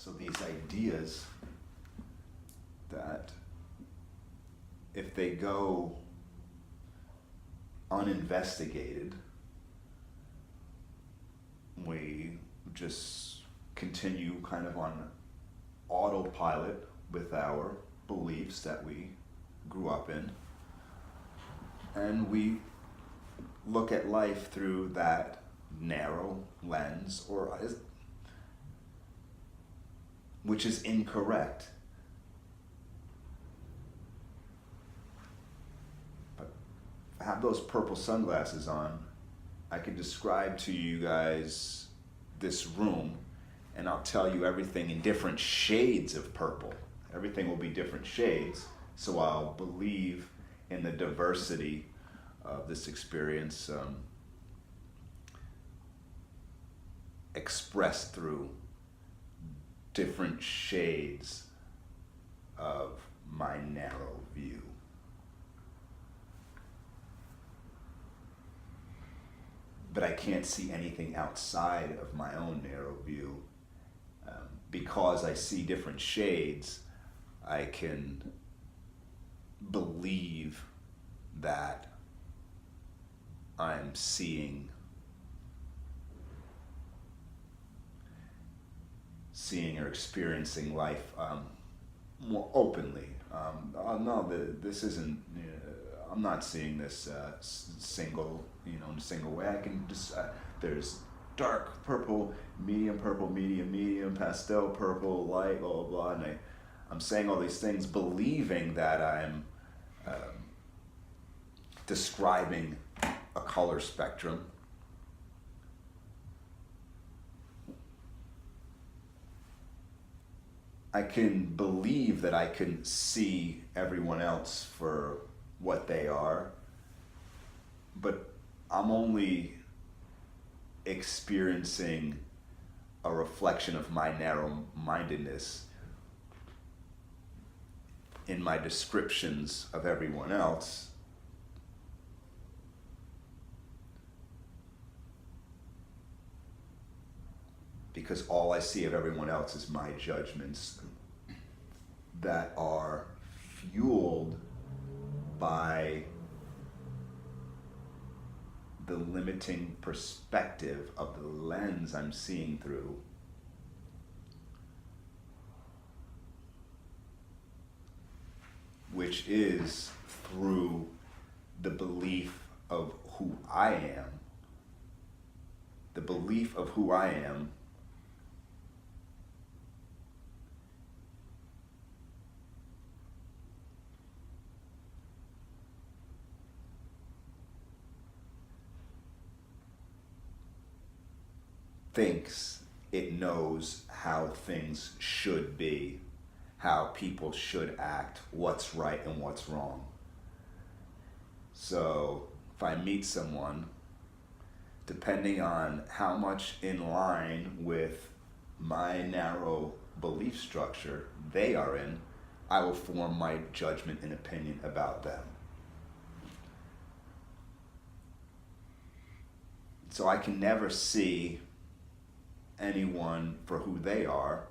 So these ideas that if they go uninvestigated, we just continue kind of on autopilot with our beliefs that we grew up in, and we look at life through that narrow lens, which is incorrect. But if I have those purple sunglasses on, I can describe to you guys this room, and I'll tell you everything in different shades of purple. Everything will be different shades, so I'll believe in the diversity of this experience expressed through different shades of my narrow view. But I can't see anything outside of my own narrow view. Because I see different shades, I can believe that I'm seeing or experiencing life more openly. No, this isn't. I'm not seeing this single, in a single way. I can just there's dark purple, medium, pastel purple, light, blah blah blah, and I'm saying all these things, believing that I'm describing a color spectrum. I can believe that I can see everyone else for what they are, but I'm only experiencing a reflection of my narrow-mindedness in my descriptions of everyone else. Because all I see of everyone else is my judgments that are fueled by the limiting perspective of the lens I'm seeing through. Which is through the belief of who I am. The belief of who I am thinks it knows how things should be, how people should act, what's right and what's wrong. So if I meet someone, depending on how much in line with my narrow belief structure they are in, I will form my judgment and opinion about them. So I can never see anyone for who they are,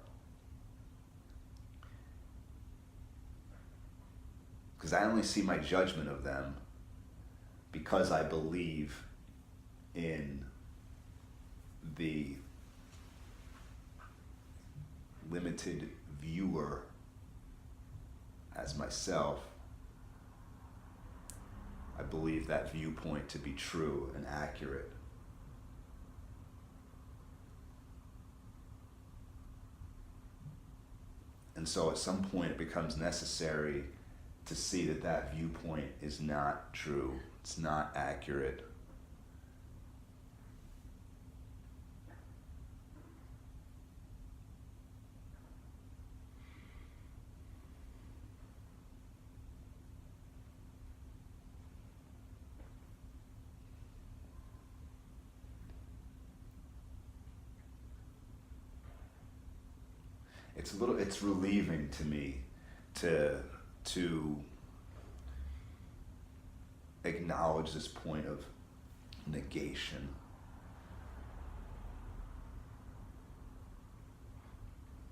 because I only see my judgment of them because I believe in the limited viewer as myself. I believe that viewpoint to be true and accurate. And so at some point it becomes necessary to see that that viewpoint is not true, it's not accurate. It's relieving to me to acknowledge this point of negation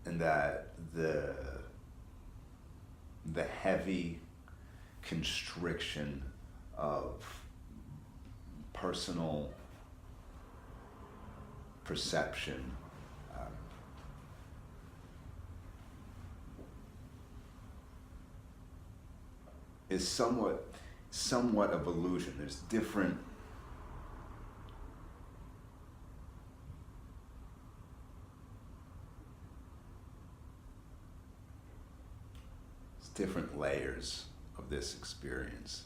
and that the heavy constriction of personal perception is somewhat of illusion. There's different layers of this experience.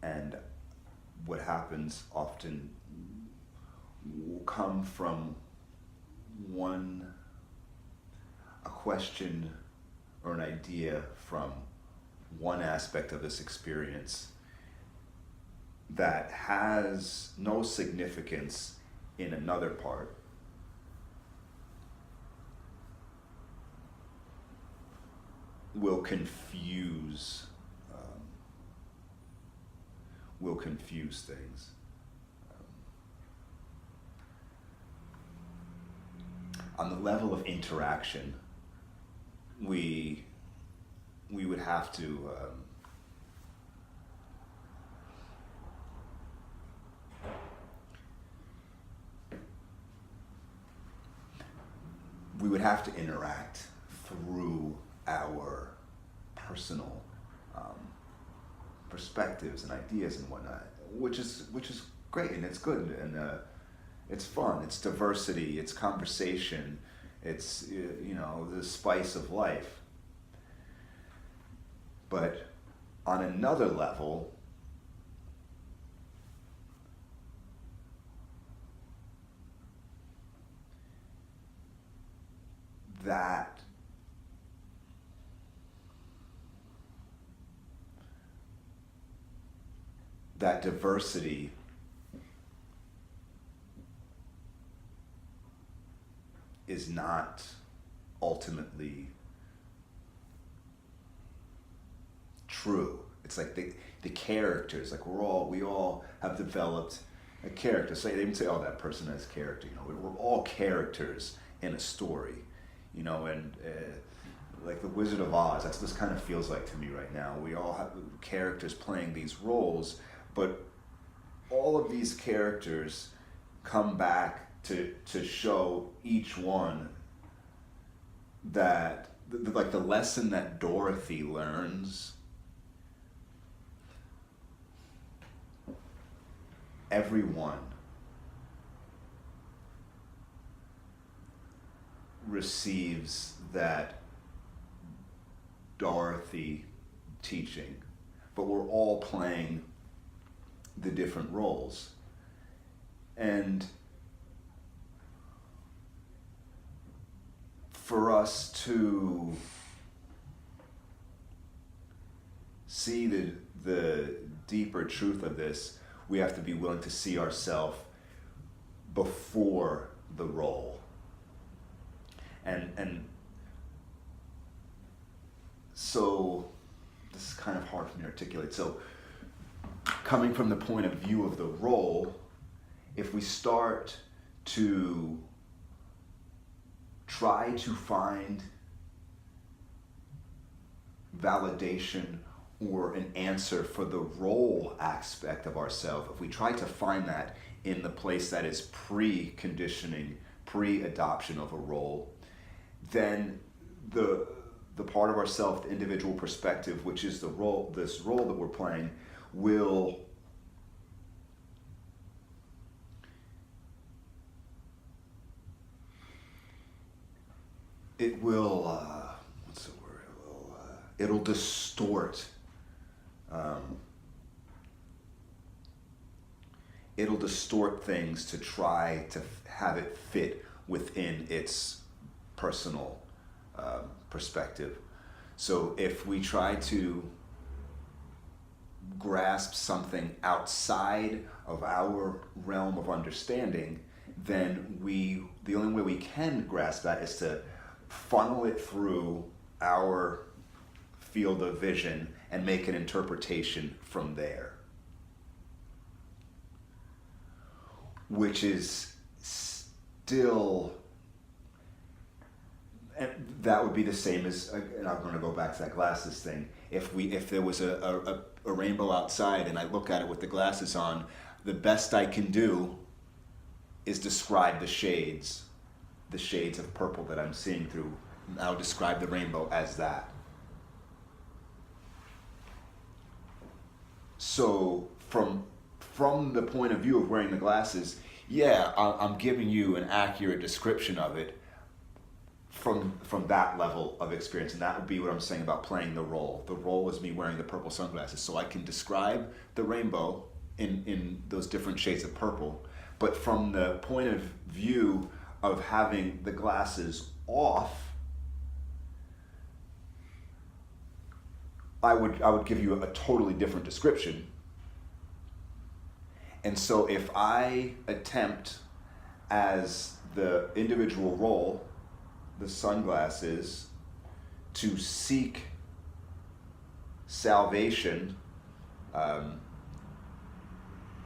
And what happens often will come from a question or an idea from one aspect of this experience that has no significance in another part. Will confuse things. On the level of interaction, we would have to interact through our personal perspectives and ideas and whatnot, which is great, and it's good, and it's fun, it's diversity, it's conversation, it's the spice of life. But on another level, that diversity is not ultimately true. It's like the characters, like we all have developed a character. So they even say, oh, that person has character. We're all characters in a story, and like the Wizard of Oz, that's what this kind of feels like to me right now. We all have characters playing these roles, but all of these characters come back to show each one that the lesson that Dorothy learns, everyone receives that Dorothy teaching, but we're all playing the different roles. And for us to see the deeper truth of this, we have to be willing to see ourselves before the role. And so this is kind of hard for me to articulate. So coming from the point of view of the role, if we start to try to find validation or an answer for the role aspect of ourselves, if we try to find that in the place that is pre-conditioning, pre-adoption of a role, then the part of ourself, the individual perspective, which is the role, this role that we're playing, will what's the word? It'll distort. It'll distort things to try to have it fit within its personal perspective. So if we try to grasp something outside of our realm of understanding, then the only way we can grasp that is to funnel it through our field of vision and make an interpretation from there, which is still, and that would be the same as, and I'm going to go back to that glasses thing. If there was a rainbow outside and I look at it with the glasses on, the best I can do is describe the shades of purple that I'm seeing through. I'll describe the rainbow as that. So from the point of view of wearing the glasses, yeah, I'm giving you an accurate description of it from that level of experience, and that would be what I'm saying about playing the role. The role is me wearing the purple sunglasses, so I can describe the rainbow in those different shades of purple, but from the point of view of having the glasses off, I would give you a totally different description. And so if I attempt as the individual role, the sunglasses, to seek salvation,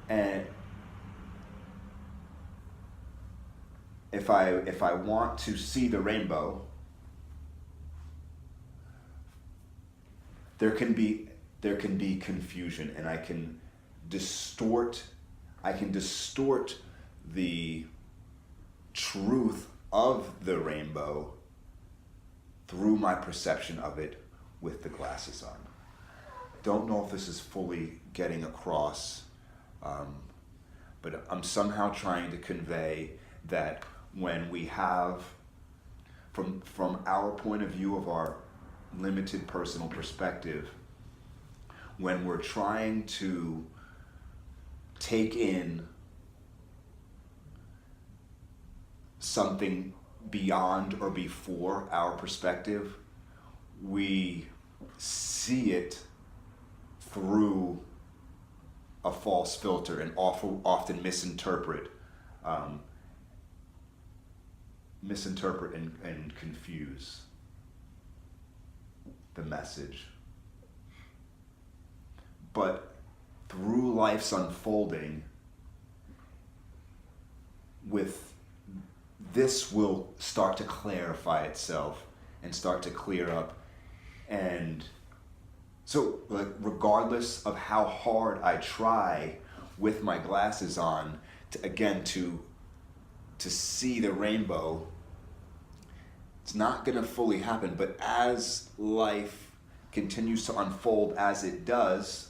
and if I want to see the rainbow, there can be confusion, and I can distort the truth of the rainbow through my perception of it with the glasses on. Don't know if this is fully getting across, but I'm somehow trying to convey that when we have, from our point of view of our limited personal perspective, when we're trying to take in something beyond or before our perspective, we see it through a false filter and often misinterpret and confuse the message. But through life's unfolding, this will start to clarify itself and start to clear up. And so, like, regardless of how hard I try with my glasses on to see the rainbow, it's not going to fully happen. But as life continues to unfold as it does,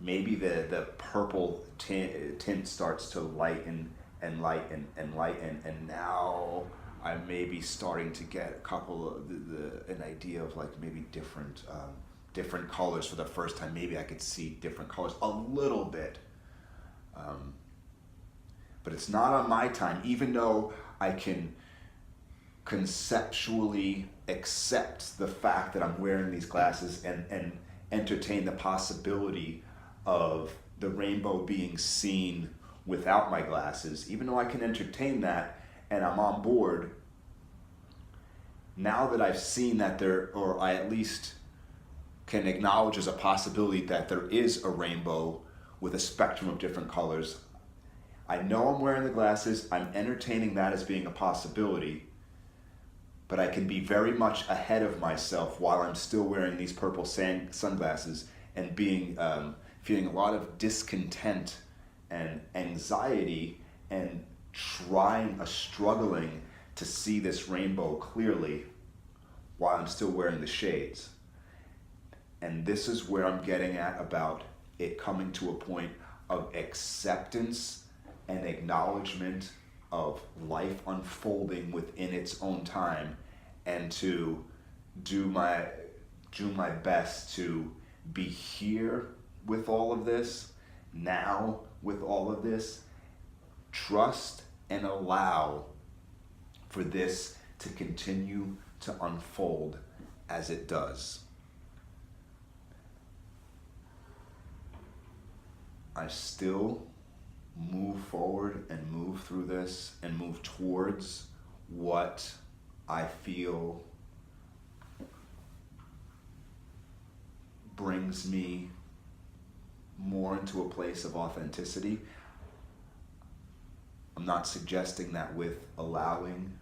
maybe the purple tint starts to lighten, and now I may be starting to get a couple of an idea of, like, maybe different colors for the first time. Maybe I could see different colors a little bit, but it's not on my time, even though I can conceptually accept the fact that I'm wearing these glasses and entertain the possibility of the rainbow being seen without my glasses. Even though I can entertain that and I'm on board, now that I've seen that or I at least can acknowledge as a possibility that there is a rainbow with a spectrum of different colors, I know I'm wearing the glasses, I'm entertaining that as being a possibility, but I can be very much ahead of myself while I'm still wearing these purple sunglasses and being feeling a lot of discontent and anxiety and struggling to see this rainbow clearly while I'm still wearing the shades. And this is where I'm getting at about it coming to a point of acceptance and acknowledgement of life unfolding within its own time, and to do my best to be here with all of this, now with all of this, trust and allow for this to continue to unfold as it does. I still move forward and move through this and move towards what I feel brings me more into a place of authenticity. I'm not suggesting that with allowing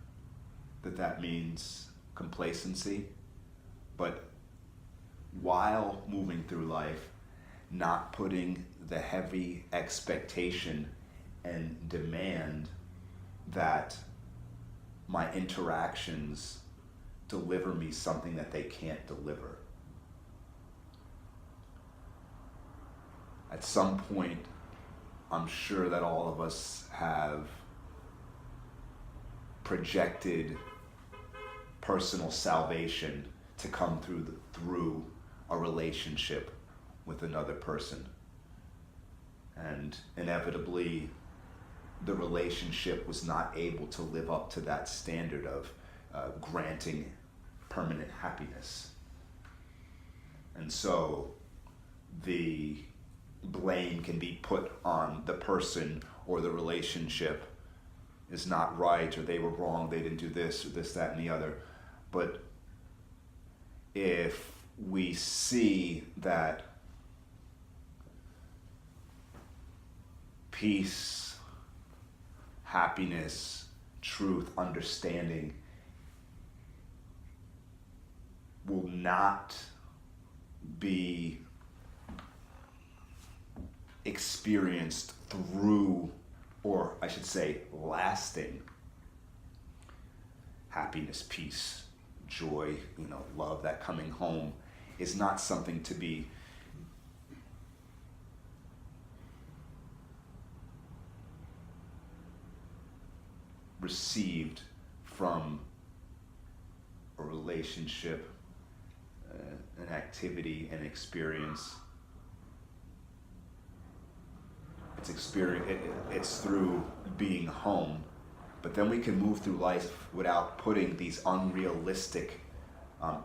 that means complacency, but while moving through life, not putting the heavy expectation and demand that my interactions deliver me something that they can't deliver. At some point, I'm sure that all of us have projected personal salvation to come through a relationship with another person. And inevitably, the relationship was not able to live up to that standard of granting permanent happiness. And so the blame can be put on the person, or the relationship is not right, or they were wrong, they didn't do this, or this, that, and the other. But if we see that peace, happiness, truth, understanding will not be experienced through, or I should say, lasting happiness, peace, joy, love, that coming home is not something to be received from a relationship, an activity, an experience. It's through being home, but then we can move through life without putting these unrealistic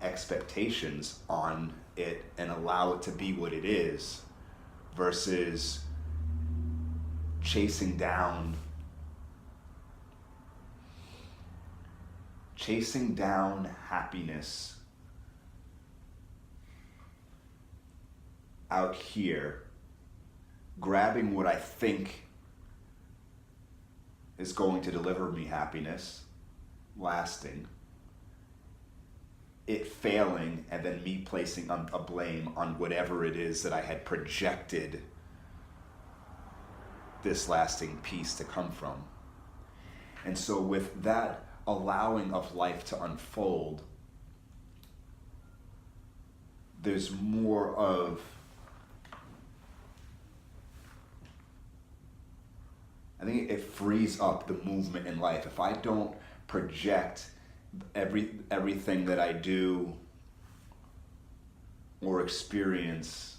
expectations on it and allow it to be what it is, versus chasing down happiness out here, grabbing what I think is going to deliver me happiness, lasting, it failing, and then me placing a blame on whatever it is that I had projected this lasting peace to come from. And so with that allowing of life to unfold, there's more of, I think it frees up the movement in life. If I don't project everything that I do or experience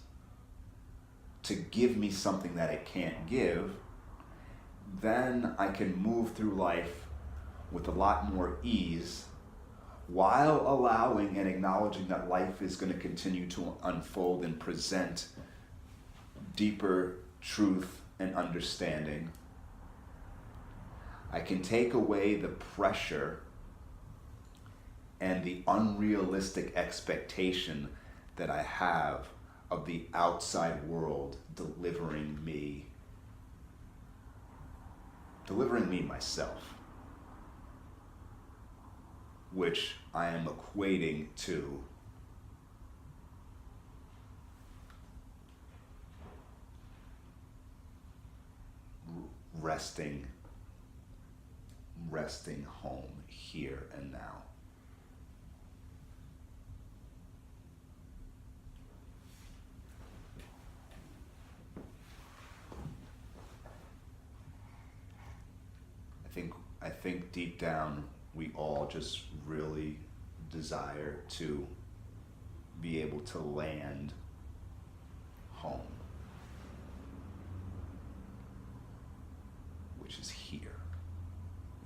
to give me something that it can't give, then I can move through life with a lot more ease, while allowing and acknowledging that life is going to continue to unfold and present deeper truth and understanding. I can take away the pressure and the unrealistic expectation that I have of the outside world delivering me myself, which I am equating to resting home here and now. I think deep down we all just really desire to be able to land home, which is here.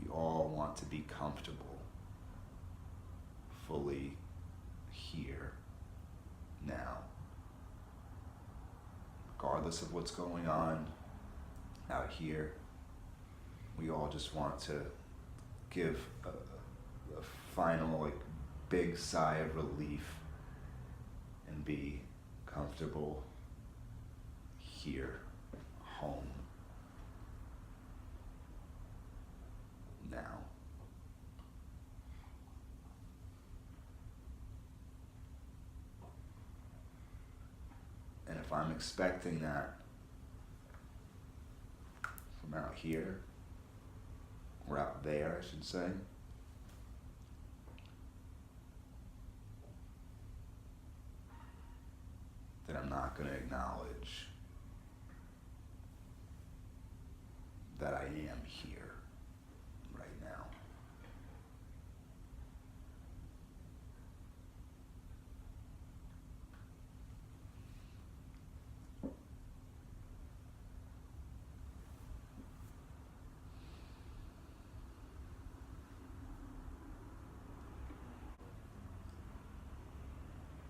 We all want to be comfortable, fully here, now. Regardless of what's going on out here, we all just want to give a final, big sigh of relief and be comfortable here, home. if I'm expecting that from out here, or out there, I should say, then I'm not going to acknowledge that I am here right now.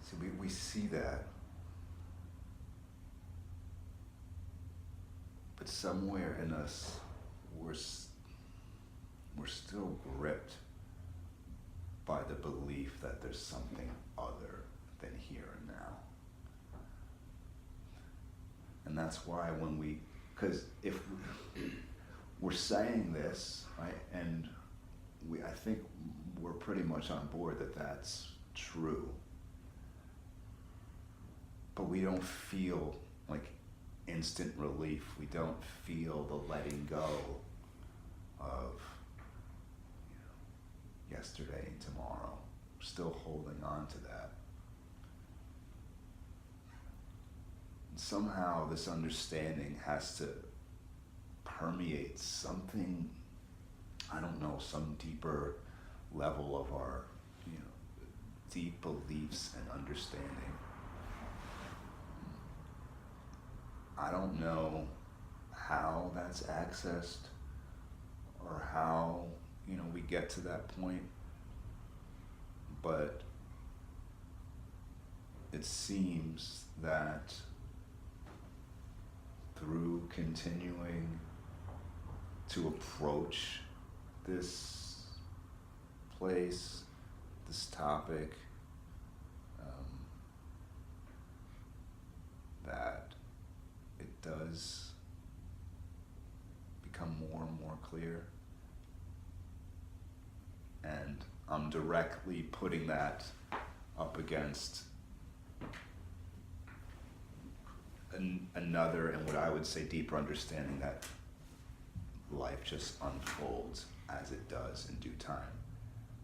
See, we see that, but somewhere in us, we're still gripped by the belief that there's something other than here and now. And that's why because if we're saying this, right, and I think we're pretty much on board that that's true, but we don't feel like instant relief. We don't feel the letting go of yesterday and tomorrow. We're still holding on to that. And somehow this understanding has to permeate something, I don't know, some deeper level of our, deep beliefs and understanding. I don't know how that's accessed or how, we get to that point, but it seems that through continuing to approach this place, this topic, that it does become more and more clear. And I'm directly putting that up against another, and what I would say, deeper understanding that life just unfolds as it does in due time.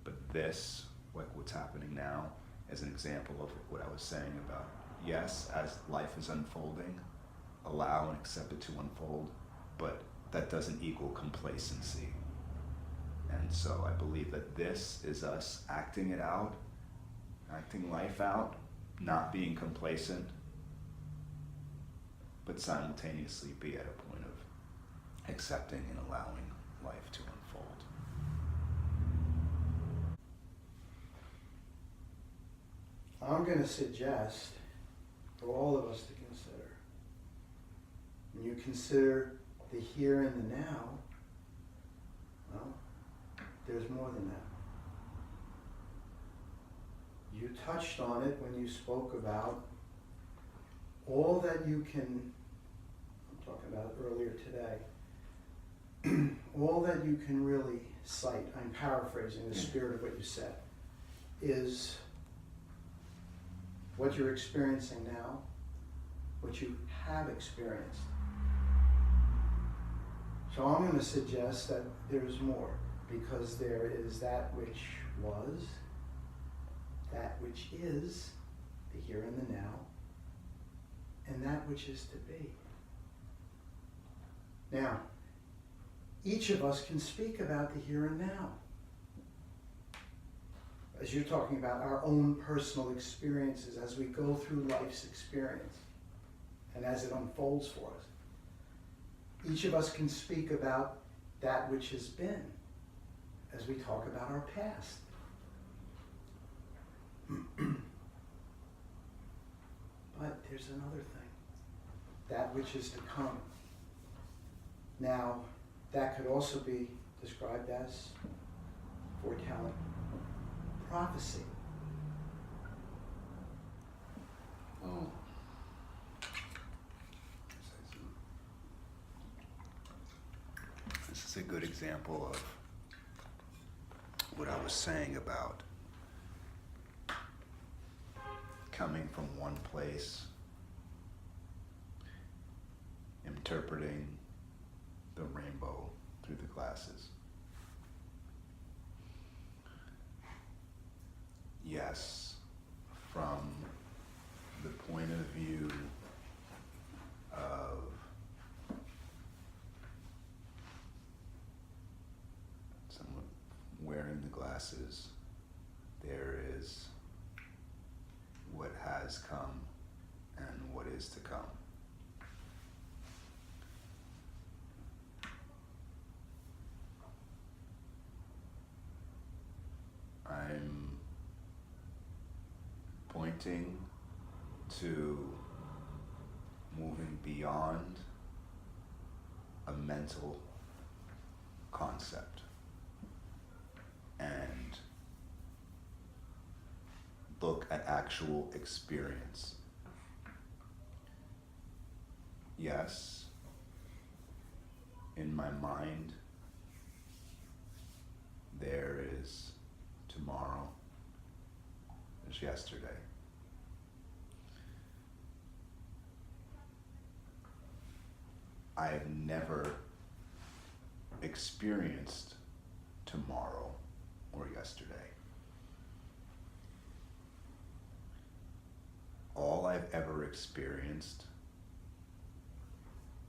But this, like what's happening now, is an example of what I was saying about, yes, as life is unfolding, allow and accept it to unfold, but that doesn't equal complacency. And so I believe that this is us acting it out, acting life out, not being complacent, but simultaneously be at a point of accepting and allowing life to unfold. I'm going to suggest for all of us to consider, when you consider the here and the now, well, there's more than that. You touched on it when you spoke about all that you can, I'm talking about earlier today, all that you can really cite, I'm paraphrasing the spirit of what you said, is what you're experiencing now, what you have experienced. So I'm going to suggest that there's more, because there is that which was, that which is, the here and the now, and that which is to be. Now, each of us can speak about the here and now. As you're talking about our own personal experiences as we go through life's experience and as it unfolds for us. Each of us can speak about that which has been as we talk about our past. But there's another thing, that which is to come. Now, that could also be described as foretelling, prophecy. Oh. This is a good example of what I was saying about coming from one place interpreting the rainbow through the glasses. Yes, from the point of view of someone wearing the glasses, there is what has come and what is to come. I'm pointing to moving beyond a mental concept and look at actual experience. Yes, in my mind, there is tomorrow, there's yesterday. I have never experienced tomorrow or yesterday. All I've ever experienced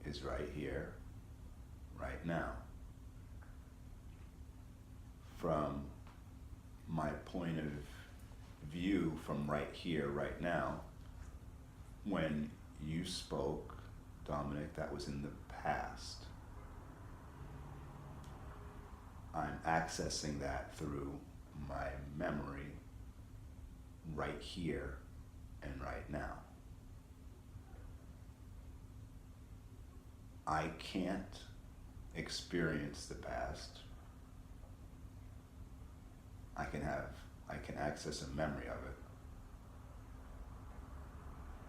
is right here, right now. From my point of view, from right here, right now, when you spoke, Dominic, that was in the past. I'm accessing that through my memory right here and right now. I can't experience the past. I can access a memory of it.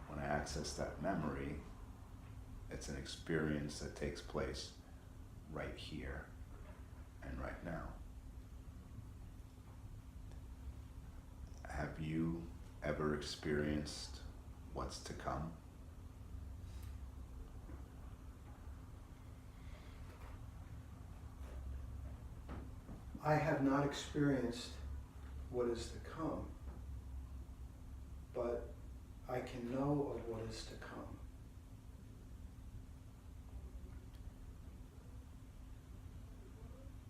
When I access that memory, it's an experience that takes place right here and right now. Have you ever experienced what's to come? I have not experienced what is to come, but I can know of what is to come.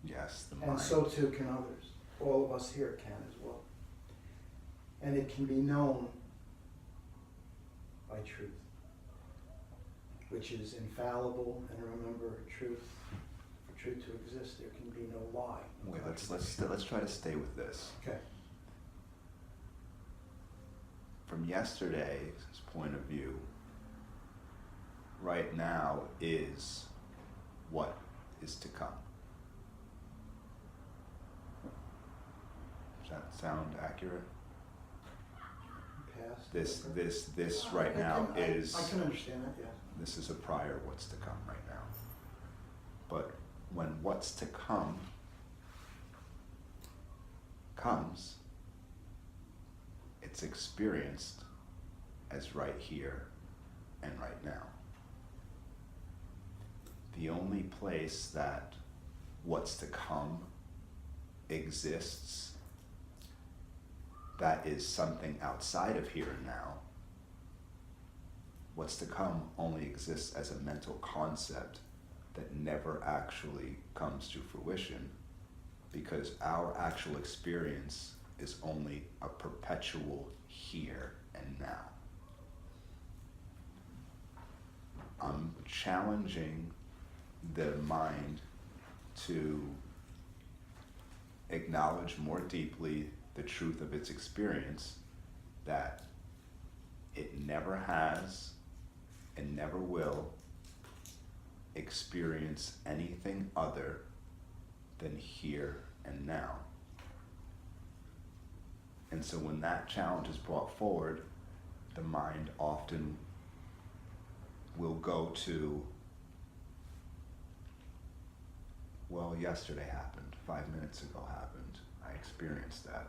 Yes, the And mind. so too can others. All of us here can as well. And it can be known by truth, which is infallible. And remember, truth, for truth to exist, there can be no lie. No Wait, let's try to stay with this. Okay. From yesterday's point of view, right now is what is to come. Does that sound accurate? Past. This right now is. I can understand that, yeah. This is a prior what's to come right now. But when what's to come comes, it's experienced as right here and right now. The only place that what's to come exists that is something outside of here and now. What's to come only exists as a mental concept that never actually comes to fruition, because our actual experience is only a perpetual here and now. I'm challenging the mind to acknowledge more deeply the truth of its experience, that it never has and never will experience anything other than here and now. And so when that challenge is brought forward, the mind often will go to, well, yesterday happened, 5 minutes ago happened, I experienced that.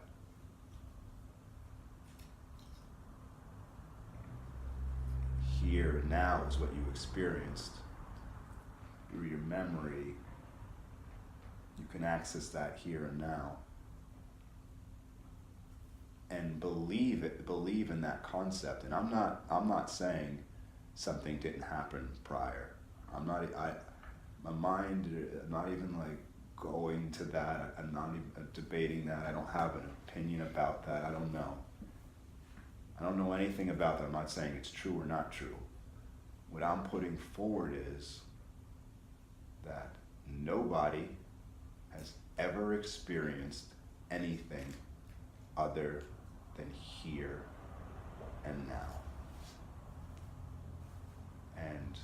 Here now is what you experienced, through your memory, you can access that here and now. And believe in that concept. And I'm not saying something didn't happen prior. My mind, I'm not even like going to that. I'm not even debating that. I don't have an opinion about that. I don't know. I don't know anything about that. I'm not saying it's true or not true. What I'm putting forward is that nobody has ever experienced anything other than here and now. And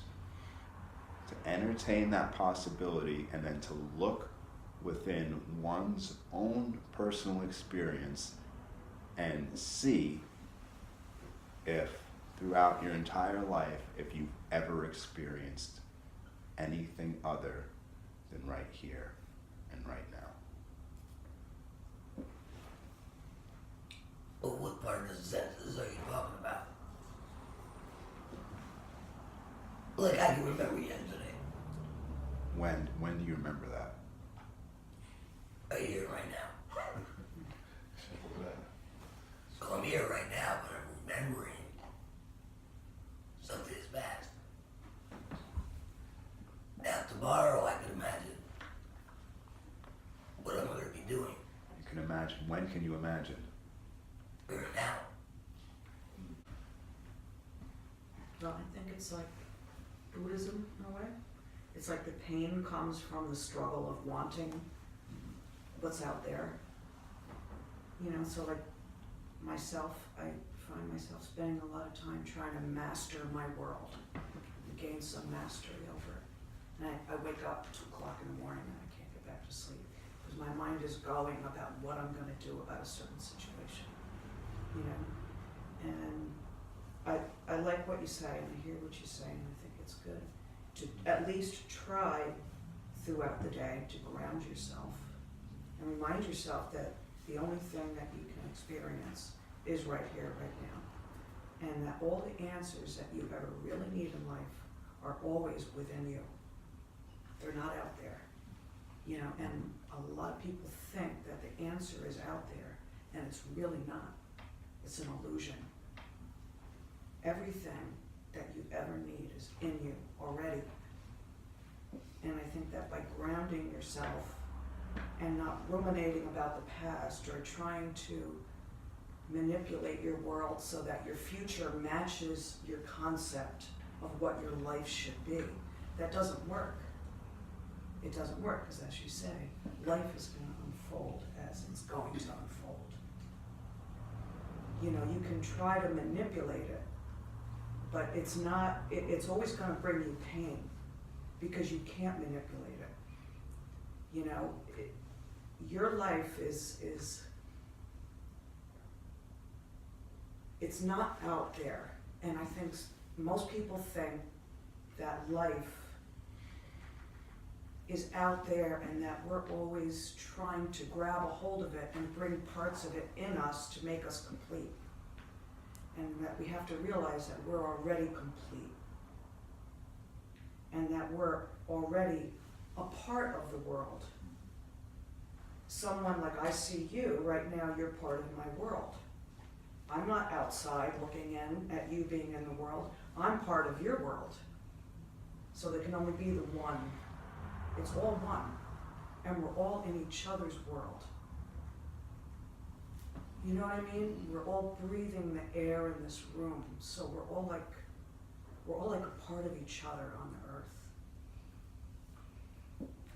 to entertain that possibility and then to look within one's own personal experience and see if throughout your entire life, if you've ever experienced anything other than right here and right now. Well, what part of the senses are you talking about? Like, I can remember yesterday. When do you remember that? I'm here right now. So I'm here right now, but I'm remembering something's past. Now tomorrow I can imagine what I'm going to be doing. You can imagine. When can you imagine? Here now. Well, I think it's like Buddhism in a way. It's like the pain comes from the struggle of wanting what's out there. You know, so like myself, I find myself spending a lot of time trying to master my world, gain some mastery over it. And I wake up at 2 o'clock in the morning and I can't get back to sleep because my mind is going about what I'm going to do about a certain situation. You know, and I like what you say, and I hear what you say, and I think it's good to at least try throughout the day to ground yourself and remind yourself that the only thing that you can experience is right here, right now, and that all the answers that you ever really need in life are always within you. They're not out there, you know, and a lot of people think that the answer is out there, and it's really not. It's an illusion. Everything that you ever need is in you already. And I think that by grounding yourself and not ruminating about the past or trying to manipulate your world so that your future matches your concept of what your life should be, that doesn't work. It doesn't work because, as you say, life is going to unfold as it's going to unfold. You know, you can try to manipulate it, but it's not, it's always going to bring you pain because you can't manipulate it. You know, your life is, it's not out there. And I think most people think that life is out there and that we're always trying to grab a hold of it and bring parts of it in us to make us complete. And that we have to realize that we're already complete. And that we're already a part of the world. Someone like I see you right now, you're part of my world. I'm not outside looking in at you being in the world. I'm part of your world. So there can only be the one. It's all one. And we're all in each other's world. You know what I mean? We're all breathing the air in this room. So we're all like a part of each other on the earth.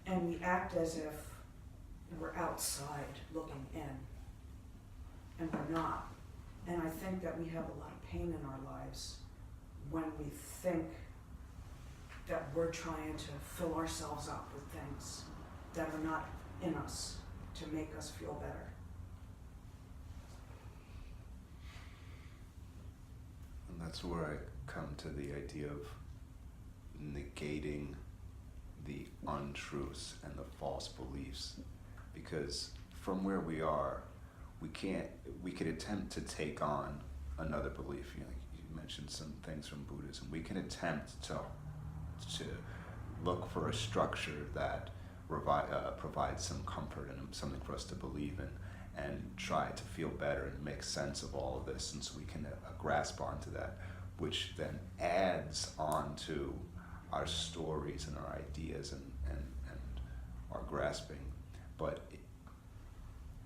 And we act as if we're outside looking in. And we're not. And I think that we have a lot of pain in our lives when we think that we're trying to fill ourselves up with things that are not in us to make us feel better. And that's where I come to the idea of negating the untruths and the false beliefs. Because from where we are, we could attempt to take on another belief. You know, you mentioned some things from Buddhism. We can attempt to look for a structure that provides some comfort and something for us to believe in, and try to feel better and make sense of all of this, and so we can grasp onto that, which then adds on to our stories and our ideas and our grasping, but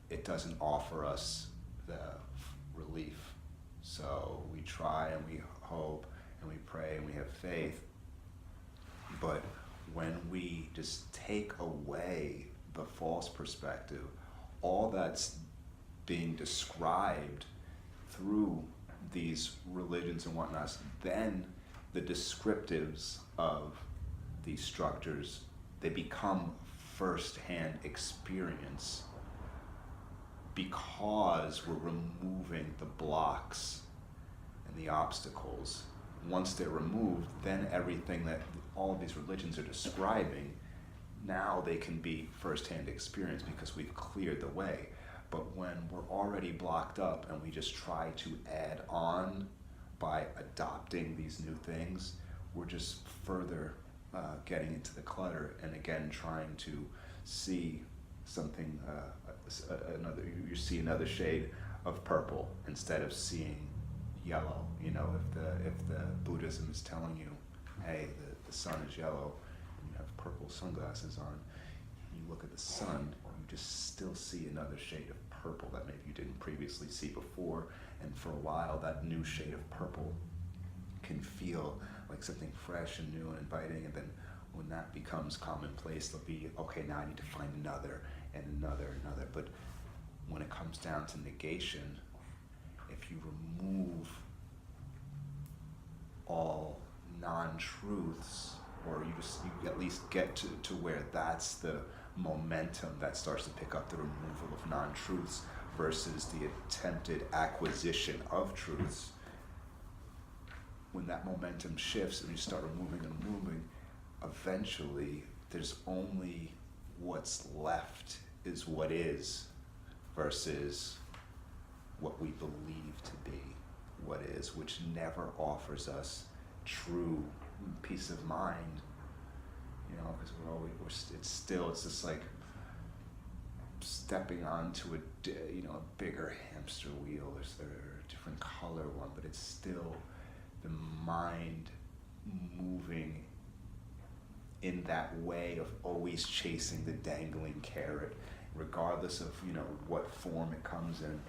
it doesn't offer us the relief. So we try and we hope and we pray and we have faith, but when we just take away the false perspective, all that's being described through these religions and whatnot, then the descriptives of these structures, they become first-hand experience, because we're removing the blocks and the obstacles. Once they're removed, then everything that all of these religions are describing, now they can be first-hand experience because we've cleared the way. But when we're already blocked up and we just try to add on by adopting these new things, we're just further getting into the clutter, and again trying to see something, you see another shade of purple instead of seeing yellow. You know, if the Buddhism is telling you, hey, the sun is yellow, and you have purple sunglasses on, and you look at the sun, you just still see another shade of purple that maybe you didn't previously see before, and for a while that new shade of purple can feel like something fresh and new and inviting, and then when that becomes commonplace, they'll be, okay, now I need to find another and another and another. But when it comes down to negation, if you remove all non-truths, or you at least get to where that's the momentum that starts to pick up the removal of non-truths versus the attempted acquisition of truths, when that momentum shifts and you start removing and removing, eventually there's only what's left is what is versus what we believe to be what is, which never offers us true peace of mind, you know, because it's just like stepping onto a bigger hamster wheel. There's a different color one, but it's still the mind moving in that way of always chasing the dangling carrot, regardless of what form it comes in.